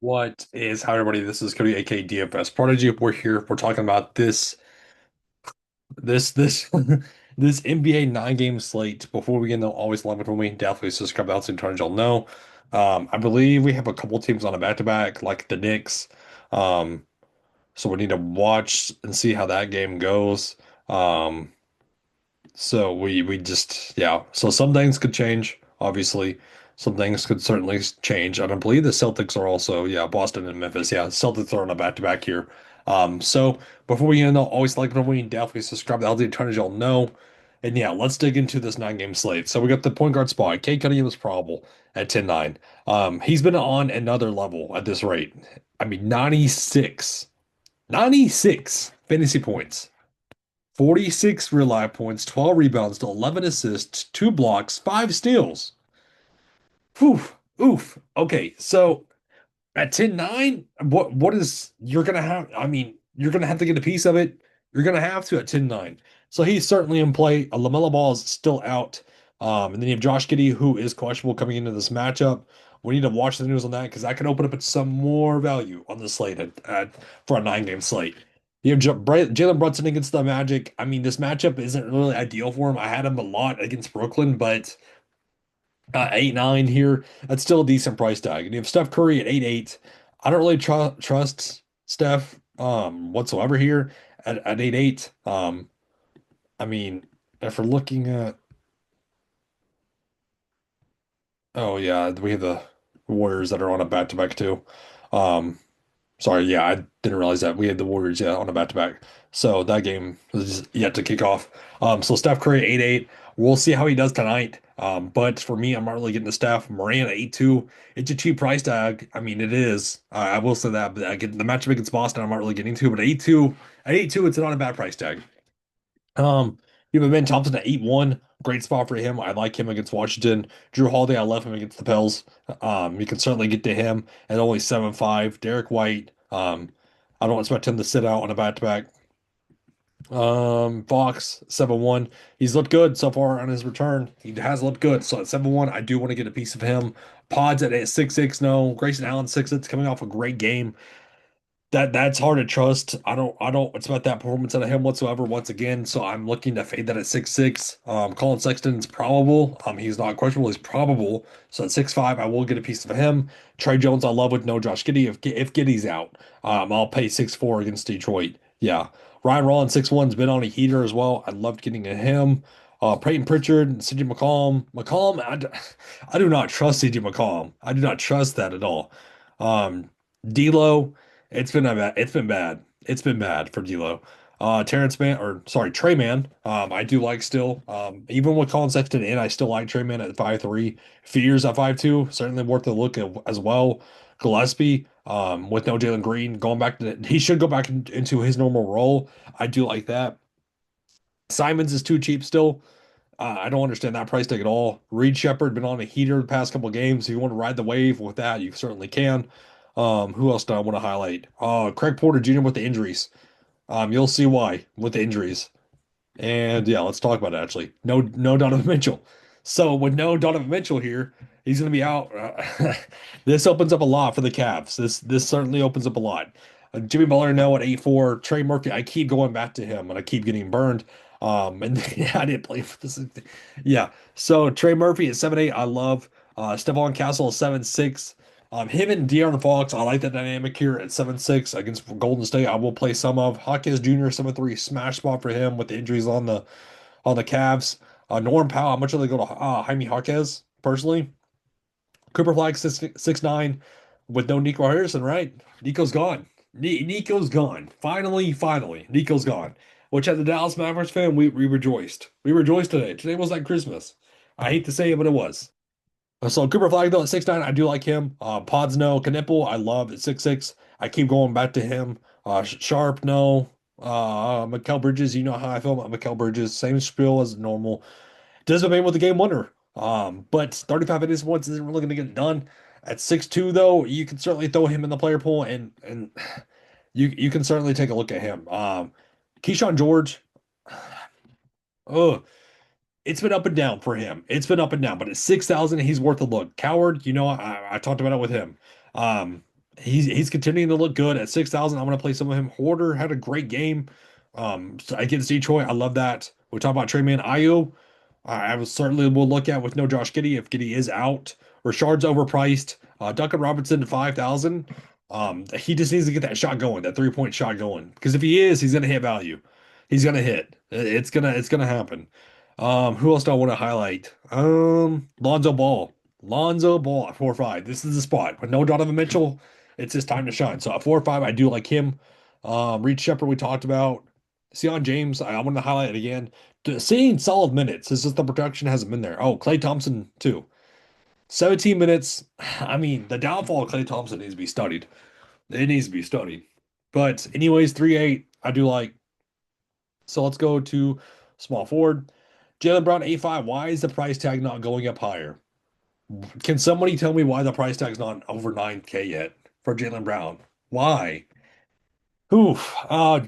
What is how everybody? This is Cody, aka DFS Prodigy. We're here. We're talking about this this NBA 9 game slate. Before we get into always love it when we definitely subscribe out to turn y'all know. I believe we have a couple teams on a back-to-back, like the Knicks. Um, so we need to watch and see how that game goes. Um, so we just yeah. So some things could change, obviously. Some things could certainly change. And I believe the Celtics are also, yeah, Boston and Memphis. Yeah, Celtics are on a back-to-back here. So before we end, always like when we definitely subscribe to LD Turn as y'all know. And yeah, let's dig into this 9 game slate. So we got the point guard spot. Cade Cunningham is probable at 10-9. He's been on another level at this rate. I mean, 96 fantasy points. 46 real life points, 12 rebounds to 11 assists, 2 blocks, 5 steals. Whew, oof. Okay, so at 10-9, what is you're gonna have? I mean, you're gonna have to get a piece of it. You're gonna have to at 10-9. So he's certainly in play. LaMelo Ball is still out. And then you have Josh Giddey, who is questionable coming into this matchup. We need to watch the news on that because that can open up some more value on the slate for a 9 game slate. You have Jalen Brunson against the Magic. I mean, this matchup isn't really ideal for him. I had him a lot against Brooklyn, but 8-9 here. That's still a decent price tag. And you have Steph Curry at 8-8. I don't really trust Steph whatsoever here at 8-8. I mean, if we're looking at oh yeah, we have the Warriors that are on a back-to-back too. Um Sorry, yeah, I didn't realize that we had the Warriors, yeah, on a back-to-back. So that game is yet to kick off. So Steph Curry 8-8. We'll see how he does tonight. But for me, I'm not really getting the Steph. Moran at 8-2. It's a cheap price tag. I mean, it is. I will say that. But I get the matchup against Boston, I'm not really getting to. But 8-2, at 8-2, it's not a bad price tag. You have Ben Thompson at 8-1. Great spot for him. I like him against Washington. Drew Holiday, I love him against the Pels. You can certainly get to him at only 7-5. Derek White, I don't expect him to sit out on a back-to-back. Fox, 7-1. He's looked good so far on his return. He has looked good. So at 7-1, I do want to get a piece of him. Pods at 6-6. No. Grayson Allen 6-6, coming off a great game. That's hard to trust. I don't expect that performance out of him whatsoever once again. So I'm looking to fade that at 6-6. Colin Sexton's probable. He's not questionable, he's probable. So at 6-5, I will get a piece of him. Trey Jones, I love with no Josh Giddey. If Giddey's out, I'll pay 6-4 against Detroit. Yeah. Ryan Rollins 6-1's been on a heater as well. I loved getting to him. Peyton Pritchard, CJ McCollum. I do not trust CJ McCollum. I do not trust that at all. D'Lo. It's been bad. It's been bad for D'Lo. Terrence Mann, or sorry, Trey Mann. I do like still. Even with Colin Sexton in, I still like Trey Mann at 5-3. Fears at 5-2, certainly worth a look as well. Gillespie, with no Jalen Green, going back to he should go back into his normal role. I do like that. Simons is too cheap still. I don't understand that price tag at all. Reed Shepard been on a heater the past couple of games. If you want to ride the wave with that, you certainly can. Who else do I want to highlight? Craig Porter Jr. with the injuries. You'll see why with the injuries. And yeah, let's talk about it actually. No Donovan Mitchell. So with no Donovan Mitchell here, he's going to be out. This opens up a lot for the Cavs. This certainly opens up a lot. Jimmy Butler now at 8-4. Trey Murphy, I keep going back to him and I keep getting burned. And yeah, I didn't play for this. Yeah. So Trey Murphy at 7-8, I love. Stephon Castle at 7-6. Him and De'Aaron Fox, I like that dynamic here at 7-6 against Golden State. I will play some of Hawkins Jr. 7-3 smash spot for him with the injuries on the Cavs. Norm Powell, how much do they go to Jaime Jaquez personally? Cooper Flag 6'9" with no Nico Harrison, right? Nico's gone. Nico's gone. Finally, Nico's gone. Which as a Dallas Mavericks fan, we rejoiced. We rejoiced today. Today was like Christmas. I hate to say it, but it was. So Cooper Flag though at 6'9", I do like him. Pods no. Knipple, I love at 6'6". I keep going back to him. Sharp no. Mikal Bridges, you know how I feel about Mikal Bridges. Same spiel as normal. Desmond Bane with the game winner. But 35 innings once isn't really going to get it done. At 6'2", though, you can certainly throw him in the player pool, and you can certainly take a look at him. Keyshawn George, oh, it's been up and down for him. It's been up and down, but at 6,000, he's worth a look. Coward, I talked about it with him. Um, He's continuing to look good at 6,000. I'm gonna play some of him. Hoarder had a great game. Against Detroit. I love that. We talk about Trey Man Ayo. I will certainly will look at with no Josh Giddey if Giddey is out. Rashard's overpriced. Duncan Robinson 5,000. He just needs to get that shot going, that 3-point shot going. Because if he is, he's gonna hit value. He's gonna hit. It's gonna happen. Who else do I want to highlight? Lonzo Ball. Lonzo Ball at 4-5. This is the spot. With no Donovan Mitchell, it's his time to shine. So at 4-5, I do like him. Reed Shepard, we talked about. Sion James, I want to highlight it again. Seeing solid minutes. It's just the production hasn't been there. Oh, Klay Thompson, too. 17 minutes. I mean, the downfall of Klay Thompson needs to be studied. It needs to be studied. But, anyways, 3-8, I do like. So let's go to small forward. Jalen Brown, 8-5. Why is the price tag not going up higher? Can somebody tell me why the price tag's not over 9K yet for Jalen Brown? Why? Oof.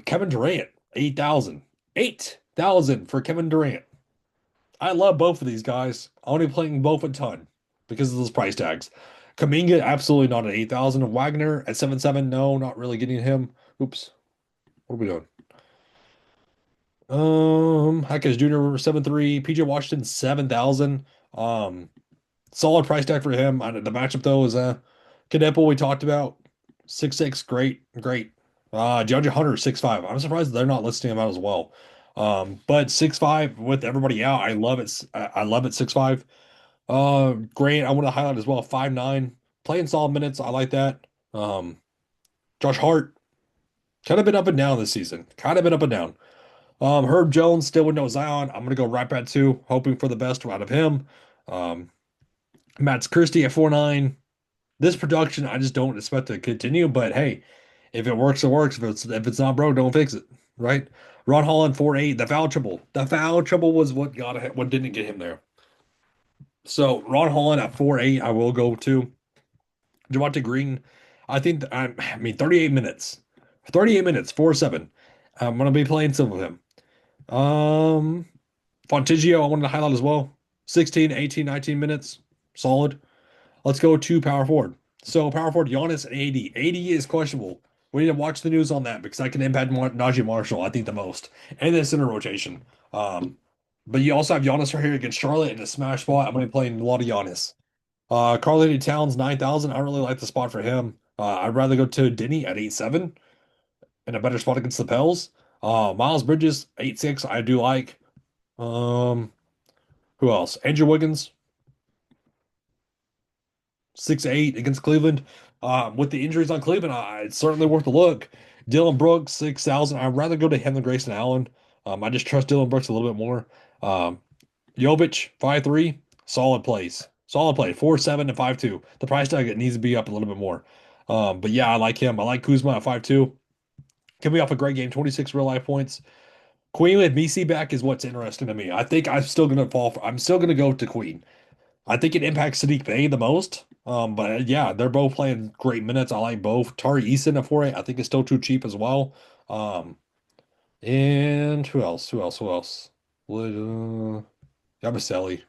Kevin Durant, 8,000. 8,000 for Kevin Durant. I love both of these guys. I'm only playing both a ton because of those price tags. Kaminga, absolutely not at 8,000. Wagner at 7,700. No, not really getting him. Oops. What are we doing? Hackers Jr. 7,300. PJ Washington 7,000. Um, Solid price tag for him. The matchup though is Canepo we talked about. 6'6", great, great. Judge Hunter 6'5". I'm surprised they're not listing him out as well. But 6'5" with everybody out, I love it. I love it 6'5". Grant, I want to highlight as well, 5'9", playing solid minutes. I like that. Josh Hart, kind of been up and down this season. Kind of been up and down. Herb Jones still with no Zion. I'm gonna go right back to hoping for the best out of him. Um, Matt's Christie at 4'9". This production, I just don't expect to continue. But hey, if it works, it works. If it's not broke, don't fix it. Right? Ron Holland 4'8". The foul trouble. The foul trouble was what didn't get him there. So Ron Holland at 4'8", I will go to. Javante Green, I think I mean 38 minutes. 38 minutes, 4-7. I'm gonna be playing some of him. Um Fontigio, I wanted to highlight as well. 16, 18, 19 minutes. Solid. Let's go to power forward. So power forward, Giannis and 80. 80 is questionable. We need to watch the news on that because I can impact Najee Marshall, I think, the most. And the center rotation. But you also have Giannis right here against Charlotte in a smash spot. I'm going to be playing a lot of Giannis. Karl-Anthony Towns, 9,000. I really like the spot for him. I'd rather go to Denny at 8,7 in a better spot against the Pels. Miles Bridges, 8,6. I do like. Um, who else? Andrew Wiggins, 6'8" against Cleveland. With the injuries on Cleveland, it's certainly worth a look. Dylan Brooks, 6,000. I'd rather go to him than Grayson Allen. I just trust Dylan Brooks a little bit more. Um, Jovic, 5'3", solid plays. Solid play, 4'7" and 5'2". The price tag it needs to be up a little bit more. But yeah, I like him. I like Kuzma at 5'2". Coming off a great game, 26 real life points. Queen with Misi back is what's interesting to me. I think I'm still gonna go to Queen. I think it impacts Sadiq Bey the most. But yeah, they're both playing great minutes. I like both. Tari Eason at 4 I think is still too cheap as well. Um, and who else? Who else? Who else? Yabusele,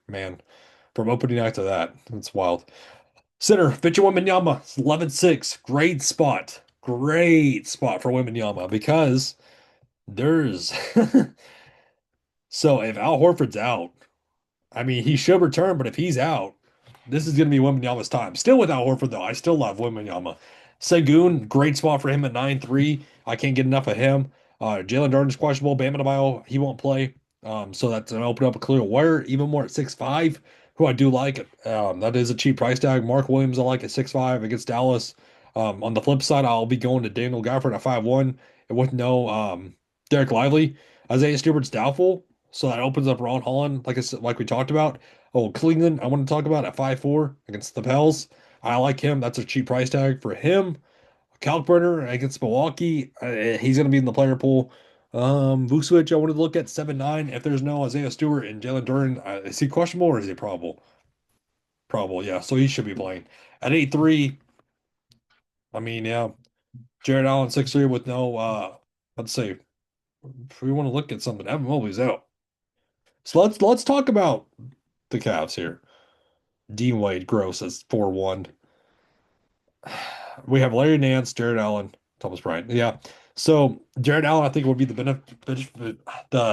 man. From opening night to that, it's wild. Center, Victor Wembanyama, 11-6. Great spot. Great spot for Wembanyama because there's so if Al Horford's out, I mean, he should return, but if he's out, this is going to be Wembanyama's time. Still without Horford, though. I still love Wembanyama. Segun, great spot for him at 9-3. I can't get enough of him. Jalen Darden's questionable. Bam Adebayo, he won't play. So that's going to open up a clear wire, even more at 6'5", who I do like. That is a cheap price tag. Mark Williams, I like at 6'5" against Dallas. On the flip side, I'll be going to Daniel Gafford at 5'1", and with no Derek Lively. Isaiah Stewart's doubtful. So that opens up Ron Holland, like I said, like we talked about. Oh, Cleveland, I want to talk about at 5'4" against the Pels. I like him. That's a cheap price tag for him. Kalkbrenner against Milwaukee, he's going to be in the player pool. Vucevic, I wanted to look at 7'9". If there's no Isaiah Stewart and Jalen Duren, is he questionable or is he probable? Probable, yeah. So he should be playing. At 8'3", I mean, yeah. Jared Allen 6'3" with no, let's say, if we want to look at something, Evan Mobley's out. So let's talk about the Cavs here. Dean Wade gross as 4-1. We have Larry Nance, Jared Allen, Thomas Bryant. Yeah. So Jared Allen, I think would be the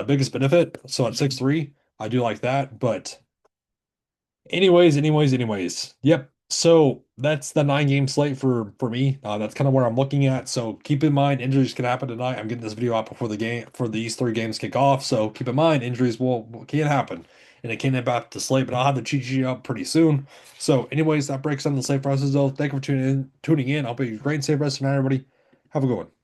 biggest benefit. So at 6'3", I do like that. But anyways. Yep. So that's the 9 game slate for me. That's kind of where I'm looking at. So keep in mind injuries can happen tonight. I'm getting this video out before the game for these 3 games kick off. So keep in mind injuries can happen, and it can impact the slate. But I'll have the cheat sheet up pretty soon. So anyways, that breaks down the slate process though. Thank you for tuning in. I'll be great and safe rest of the night, everybody. Have a good one.